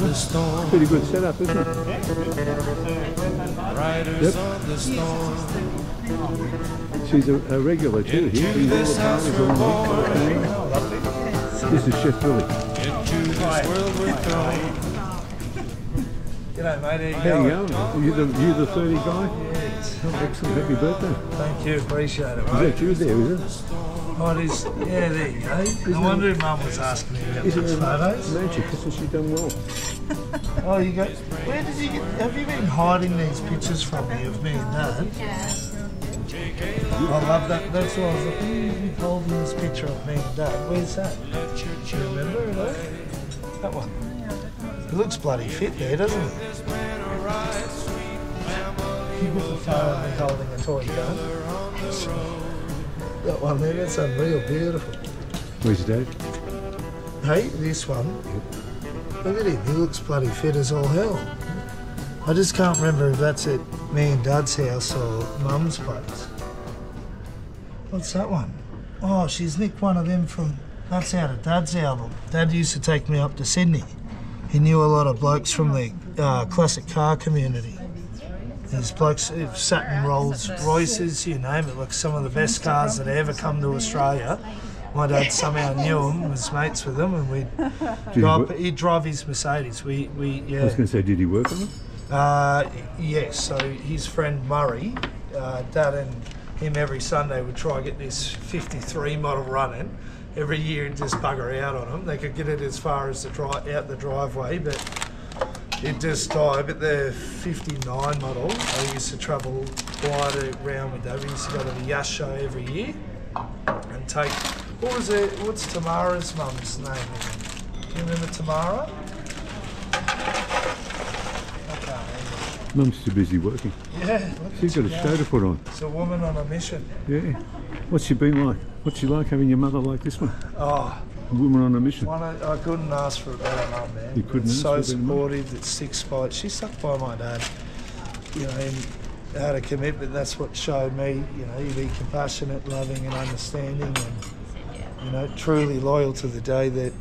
the storm. Pretty good setup, isn't it? Riders on the storm. She's a regular too here. This house we're born. This is Chef Billy. Into this world we're thrown. G'day mate, How you going? You the 30 guy? Yes. Oh, excellent, happy birthday. Thank you, appreciate it, Is mate. that you there, is it? Oh, it is, yeah, there you go. No wonder Mum was asking me about Isn't those it photos. magic? Isn't she done well? Oh, you go, where did you get, have you been hiding these pictures from me of me and Dad? I love that, that's why I was like, who's holding this picture of me and Dad? Where's that? Do you remember it all? That one. It looks bloody fit there, doesn't it? You put the photo of me holding a toy gun. That one there, that's unreal, beautiful. Where's Dad? Hey, this one. Look at him, he looks bloody fit as all hell. I just can't remember if that's at me and Dad's house or Mum's place. What's that one? Oh, she's nicked one of them from, that's out of Dad's album. Dad used to take me up to Sydney. He knew a lot of blokes from the classic car community. These blokes have sat in Rolls Royces, you name it, like some of the best cars that ever come to Australia. My dad somehow knew them, was mates with them, and he'd drive his Mercedes. I was going to say, did he work on them? Yes, so his friend Murray, Dad and him every Sunday would try to get this 53 model running. Every year and just bugger out on them. They could get it as far as out the driveway, but it just died. But the 59 model, I used to travel quite around with that. We used to go to the Yash show every year and take, what's Tamara's mum's name? Do you remember Tamara? I can't remember. Mum's too busy working. Yeah. She's got a show to put on. It's a woman on a mission. Yeah. What's she been like? What's she like having your mother like this one? Oh, A woman on a mission. I couldn't ask for a better mum, man. You couldn't It's ask for so a better mum? supportive, that sticks by. She stuck by my dad. You know, and had a commitment. That's what showed me. You know, you be compassionate, loving, and understanding, and you know, truly loyal to the day that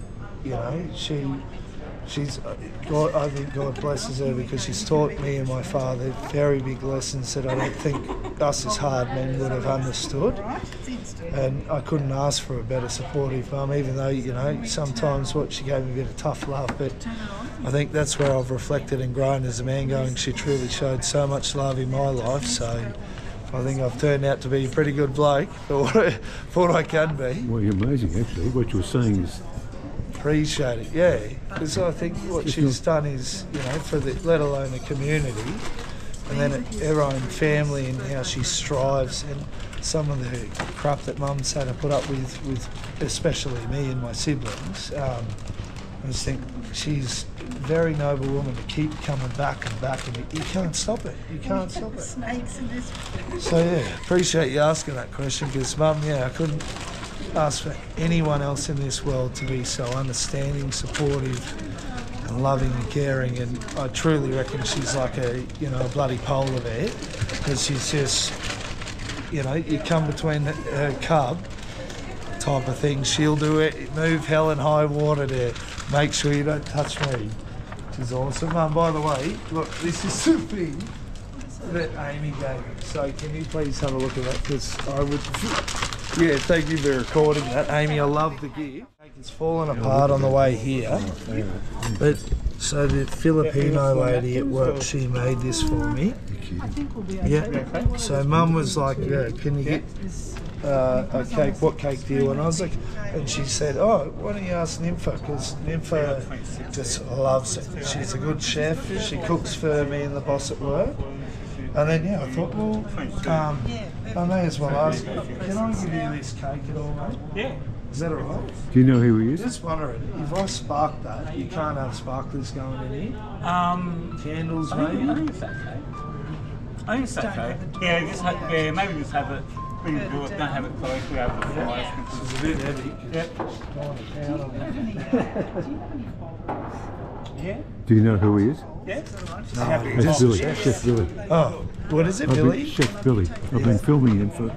you know she's. God, I think God blesses her because she's taught me and my father very big lessons that I don't think us as hard men would have understood. And I couldn't ask for a better supportive mum, even though, you know, sometimes she gave me a bit of tough love, but I think that's where I've reflected and grown as a man, going, she truly showed so much love in my life, so I think I've turned out to be a pretty good bloke for what I can be. Well, you're amazing, actually. What you're saying is... Appreciate it, yeah, because I think what she's done is, you know, for the, let alone the community, and then her own family and how she strives, and some of the crap that Mum's had to put up with especially me and my siblings. I just think she's a very noble woman to keep coming back and back, and you can't stop it. You can't stop it. Snakes in this. So yeah, appreciate you asking that question, because Mum, yeah, I couldn't ask for anyone else in this world to be so understanding, supportive, and loving and caring, and I truly reckon she's like a bloody polar bear, because she's just, you know, you come between her cub type of thing, she'll do it, move hell and high water to make sure you don't touch me, which is awesome. By the way, look, this is the thing that Amy gave me, so can you please have a look at that, because I would... Yeah, thank you for recording that, Amy. I love the gear. It's fallen apart on the way here, but so the Filipino lady at work, she made this for me. Yeah. So Mum was like, "Yeah, can you get a cake? What cake do you want?" I was like, and she said, "Oh, why don't you ask Nympha? Because Nympha just loves it. She's a good chef. She cooks for me and the boss at work." And then, yeah, I thought, well, I may as well ask her, can I give you this cake at all, mate? Yeah. Is that all right? Do you know who he is? Just wondering, if I spark that, you can't have sparklers going in here? Candles, maybe? I think it's okay. I think it's okay. Yeah, maybe just have it. We can do it, don't have it close, we have the fires. It's a bit heavy. Yep. Yeah. Do you know who he is? Yeah. It's Billy, Chef Billy. Oh, what is it, Billy? Chef Billy. I've been filming him for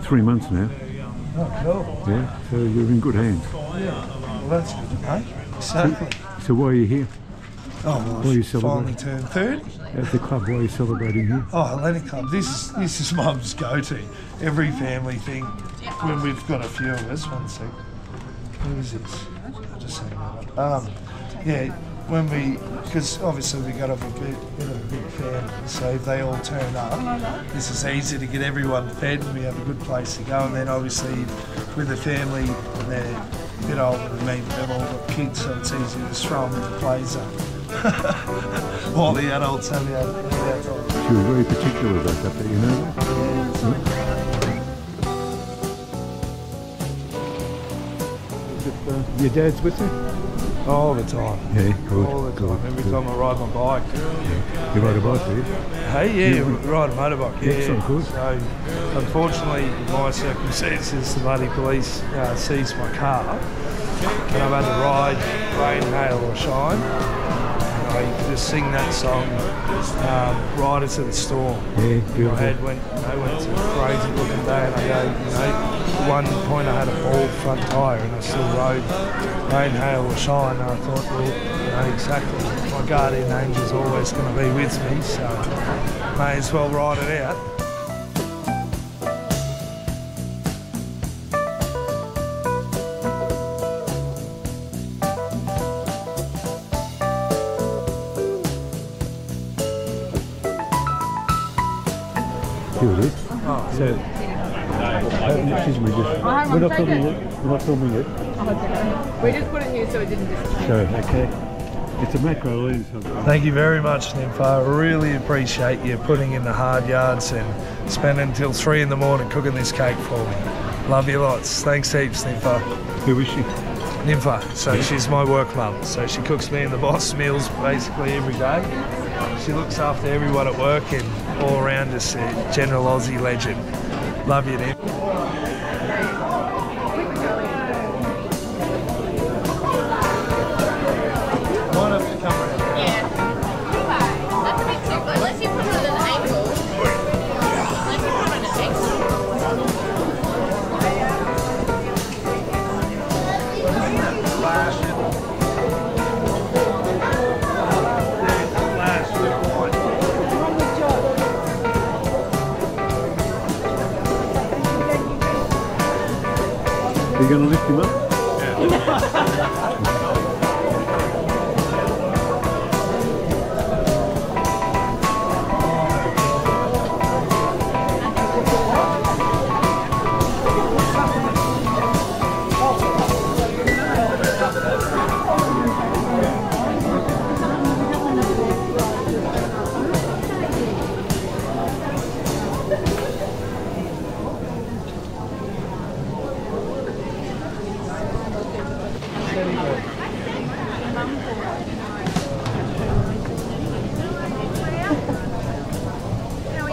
3 months now. Oh, cool. Yeah, so you're in good hands. Yeah, well, that's good, mate. Exactly. So why are you here? Oh, What are you well, finally celebrating? turned 30. At the club, what are you celebrating here? Oh, Hellenic Club. This is Mum's go-to. Every family thing. When we've got a few of us. One sec. Who is this? I'll just hang that up. Yeah, because obviously we got a bit of a big family, so if they all turn up, this is easy to get everyone fed and we have a good place to go. And then obviously with the family, and they're a bit older than me, but they've all got kids, so it's easy to just throw them in the play zone. While the adults have the outside. She was very particular about that, you know that? Your dad's with you? All the time. Yeah, good. All the time. Good, Every good. time I ride my bike. You ride a bike, do you? Hey, yeah, ride a motorbike. Yeah. Excellent, good. So, unfortunately, in my circumstances, the bloody police seized my car, and I've had to ride rain, hail, or shine. And I just sing that song, Rider to the Storm. Yeah, My beautiful. head went to a crazy looking day, and I go, at one point I had a bald front tyre, and I still rode rain, hail, or shine. And I thought, well, exactly. My guardian angel's always going to be with me, so may as well ride it out. Here it is. Oh, So, excuse me, just, we're not filming it. We're not filming it. We just put it here so it didn't disappear. So, okay. It's a macro lens. Thank you very much, Nympho. I really appreciate you putting in the hard yards and spending until 3 in the morning cooking this cake for me. Love you lots. Thanks heaps, Nympho. Who is she? Nympho, so she's my work mum. So she cooks me and the boss meals basically every day. She looks after everyone at work and all around us, a general Aussie legend. Love you, Nymph. Might have to come around. Yeah. That's a bit too, unless you put it at an angle. Unless you put it at an angle. Are you going to lift him up?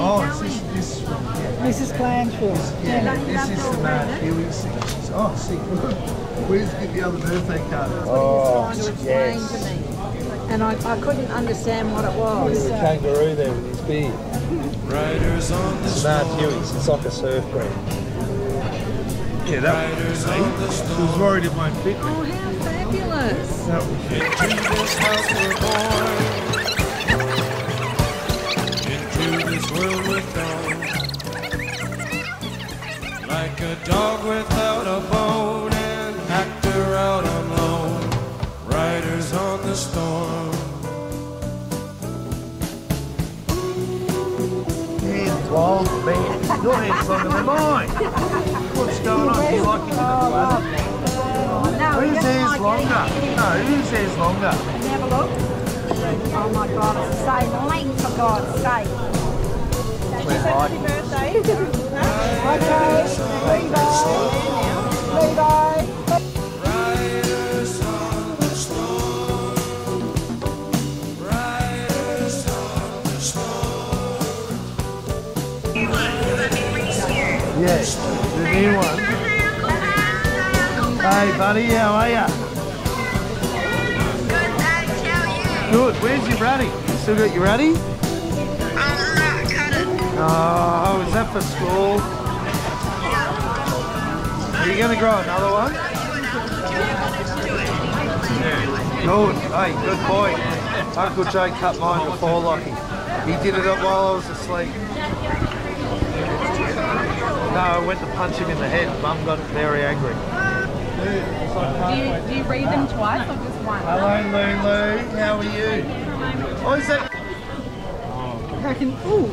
Oh, this Mrs. Blanchfield. yeah, this is the man Huey singing. Oh, sick. Where's the other birthday card? Oh, yes. And I couldn't understand what it was. There's a kangaroo there with his beard. Riders on the It's Mount Huey's. It's like a surf brand. Yeah, that one. See? She was worried it won't fit me. Oh, how fabulous. That was Into this house we're born. Into this world we're thrown. Like a dog without a bone, an actor out on loan. Riders on the storm. hands long, man. Your hand's longer than mine. What's going on? Do you like it in the blood? Whose hair's longer? No, whose hair's longer? Can you have a look? Oh my God, it's the same length, for God's sake. Happy birthday. Okay, Levi. Riders on the storm. Riders on the storm. Yes, the new one. Hey buddy, how are ya? Good, thanks. How are you? Good, where's your ruddy? Still got your ruddy? No, cut it. Oh, is that for school? Are you going to grow another one? Good, hey, good boy. Uncle Jay cut mine before Lockie. He did it while I was asleep. No, I went to punch him in the head. Mum got very angry. Do you read them twice or just once? Hello, Lulu. How are you? Oh, is that? I reckon, ooh.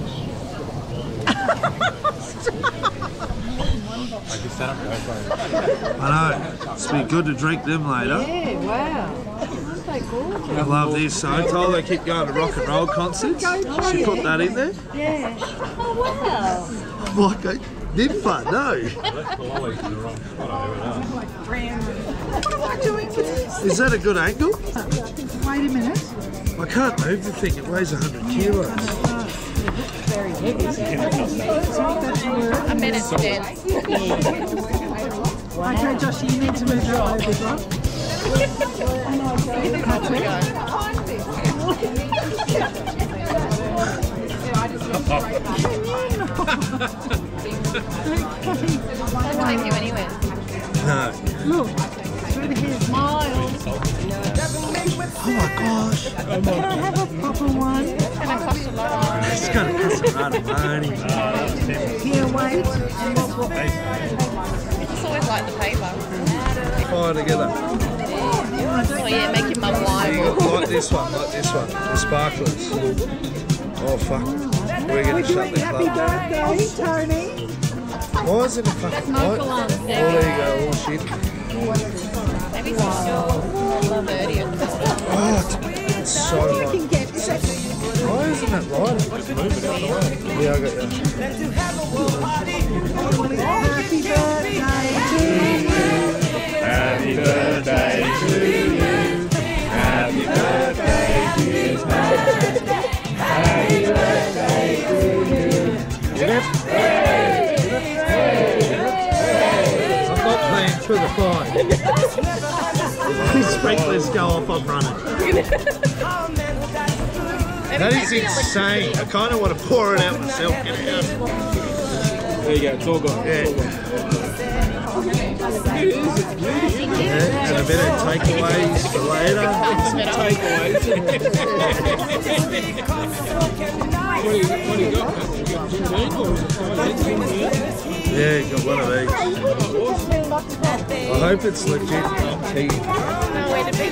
I know. It's be good to drink them later. Yeah, wow. So gorgeous. I love this. So I told her to keep going to rock and roll concerts. She put that in there. Yeah. Oh, wow. Like a nympha, no. Is that a good angle? Wait a minute. I can't move the thing. It weighs 100 kilos. Very heavy. I bet it's dense. Okay, Josh, you need to move that over, big one. I'll take you anywhere. No. Look, through the hair, smiles. Oh my gosh. Can I have a proper one? It's going to cost a lot. It's going to cost a lot of money. Here, wait. It's always like the paper. Fire together. Oh yeah, make your mum wine. Like this one, the sparklers. Oh fuck. We're going to shut the Happy club. birthday, Tony. Why is it a fucking light? Oh, there you go. Oh shit. Maybe some 30 or something. Oh, it's so You light. can get this. Why isn't it light? Yeah, I got you. Happy birthday to you. Happy birthday to you. Happy birthday to you. Happy birthday to you. Get up. I'm not playing through the fire. These sprinklers go off, I'm running. That is insane. I kind of want to pour it out myself. Get it out. There you go, it's all gone. Yeah. And a bit of takeaways for later. What do you got? Yeah, got one of these. I hope it's legit tea. No way to be.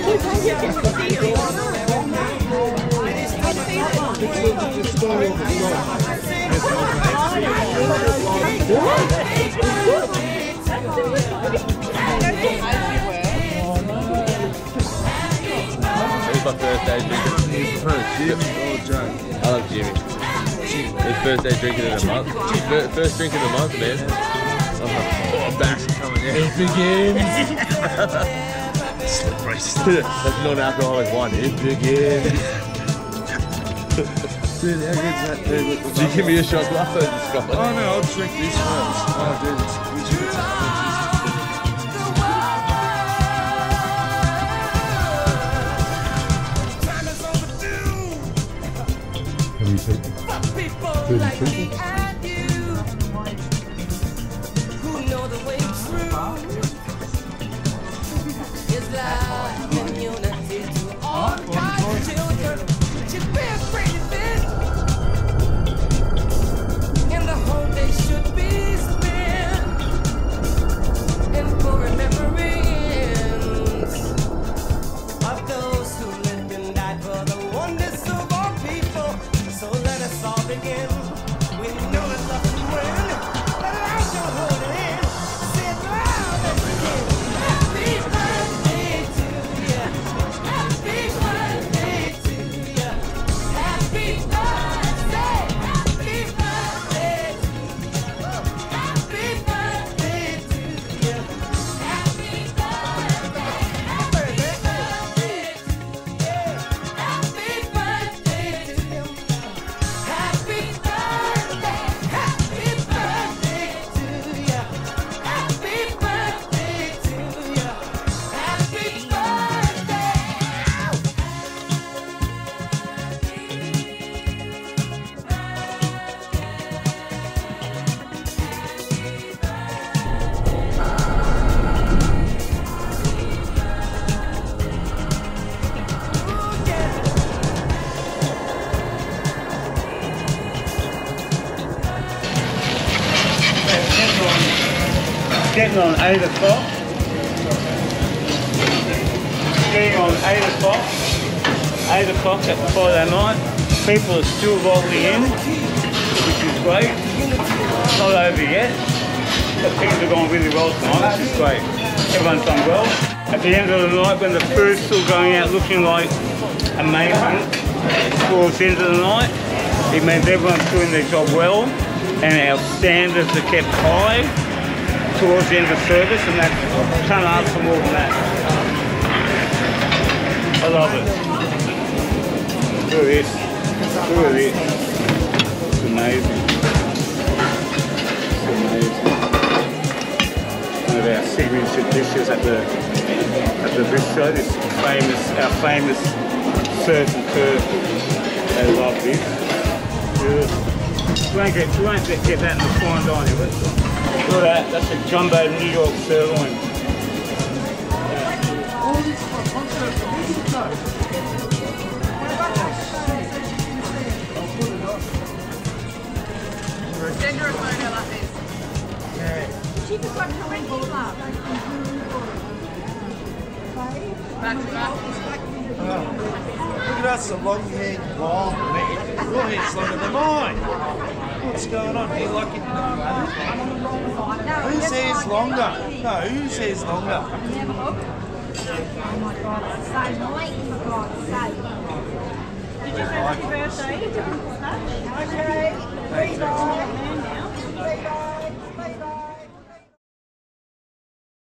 You can steal. It's my birthday drinking. I love Jimmy. His birthday drinking in a month. First drink of the month, man. Oh, back coming out. It begins. Slippery. That's non-alcoholic wine. It begins. Dude, how good's that, dude? Did you give me a shot glass or just got Oh no, I'll drink this first. Oh dude, it's So let us all begin. We know getting on 8 o'clock. Getting on 8 o'clock. 8 o'clock at Friday night. People are still rolling in, which is great. It's not over yet, but things are going really well tonight, which is great. Everyone's done well. At the end of the night, when the food's still going out looking like amazing towards the end of the night, it means everyone's doing their job well and our standards are kept high towards the end of service, and that can't ask for more than that. I love it. Look at this. Look at this. It's amazing. It's amazing. One of our signature dishes at the Bistro, this our famous surf and turf. They love this. You won't get that in the fine dining, but look at that. That's a jumbo New York sirloin. Send her a photo like this. She just got Hellenic Club. Back to back. Look at us, a long-haired wild man. Your hair's longer than mine. What's going on? Are you like it? Whose hair's longer? No, whose hair's longer? Oh my God, it's so annoying, for God's sake. Did you say happy birthday? Okay, 3 bye.